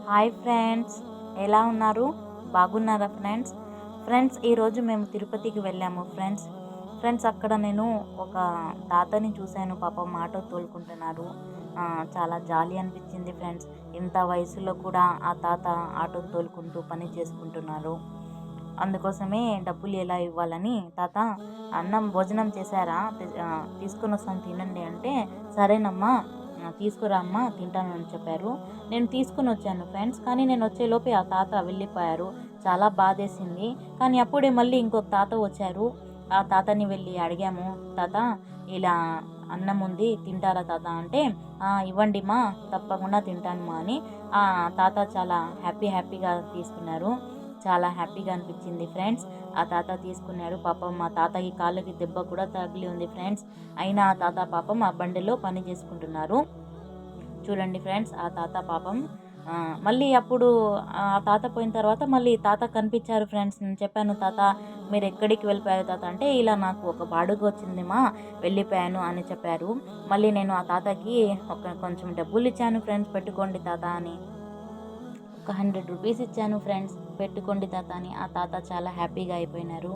Hi friends, ఎలా ఉన్నారు? బాగున్నారా ఫ్రెండ్స్? ఈరోజు మేము తిరుపతికి వెళ్ళాము ఫ్రెండ్స్. అక్కడ నేను ఒక తాతని చూశాను. పాపం ఆటో తోలుకుంటున్నారు. చాలా జాలి అనిపించింది ఫ్రెండ్స్. ఇంత వయసులో కూడా ఆ తాత ఆటో తోలుకుంటూ పని చేసుకుంటున్నారు. అందుకోసమే డబ్బులు ఎలా ఇవ్వాలని, తాత అన్నం భోజనం చేశారా, తీసుకొని వస్తాను తినండి అంటే, సరేనమ్మా తీసుకురా అమ్మా తింటాను అని చెప్పారు. నేను తీసుకుని వచ్చాను ఫ్రెండ్స్. కానీ నేను వచ్చేలోపే ఆ తాత వెళ్ళిపోయారు. చాలా బాధేసింది. కానీ అప్పుడే మళ్ళీ ఇంకొక తాత వచ్చారు. ఆ తాతని వెళ్ళి అడిగాము, తాత ఇలా అన్నం ఉంది తింటారా తాత అంటే, ఇవ్వండి మా, తప్పకుండా తింటాను మా అని ఆ తాత చాలా హ్యాపీగా తీసుకున్నారు. చాలా హ్యాపీగా అనిపించింది ఫ్రెండ్స్. ఆ తాత తీసుకున్నాడు. పాపం మా తాతకి కాళ్ళకి దెబ్బ కూడా తగిలి ఉంది ఫ్రెండ్స్. అయినా ఆ తాత పాపం ఆ బండిలో పని చేసుకుంటున్నారు. చూడండి ఫ్రెండ్స్, ఆ తాత పాపం మళ్ళీ అప్పుడు ఆ తాత పోయిన తర్వాత మళ్ళీ తాత కనిపించారు ఫ్రెండ్స్. నేను చెప్పాను, తాత మీరు ఎక్కడికి వెళ్ళిపోయారు తాత అంటే, ఇలా నాకు ఒక బాడుగ వచ్చింది మా, వెళ్ళిపోయాను అని చెప్పారు. మళ్ళీ నేను ఆ తాతకి కొంచెం డబ్బులు ఇచ్చాను ఫ్రెండ్స్, పెట్టుకోండి తాత అని. ఒక 100 రూపీస్ ఇచ్చాను ఫ్రెండ్స్, పెట్టుకోండి తాత అని. ఆ తాత చాలా హ్యాపీగా అయిపోయినారు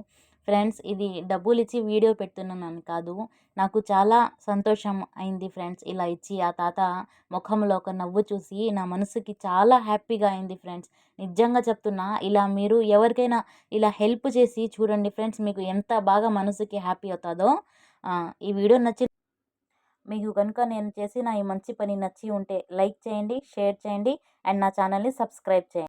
ఫ్రెండ్స్. ఇది డబ్బులు ఇచ్చి వీడియో పెడుతున్నానని కాదు, నాకు చాలా సంతోషం అయింది ఫ్రెండ్స్. ఇలా ఇచ్చి ఆ తాత ముఖంలో ఒక నవ్వు చూసి నా మనసుకి చాలా హ్యాపీగా అయింది ఫ్రెండ్స్. నిజంగా చెప్తున్నా, ఇలా మీరు ఎవరికైనా ఇలా హెల్ప్ చేసి చూడండి ఫ్రెండ్స్, మీకు ఎంత బాగా మనసుకి హ్యాపీ అవుతుందో. ఈ వీడియో నచ్చి మీకు కనుక నేను చేసిన ఈ మంచి పని నచ్చి ఉంటే లైక్ చేయండి, షేర్ చేయండి అండ్ నా ఛానల్ని సబ్స్క్రైబ్ చేయండి.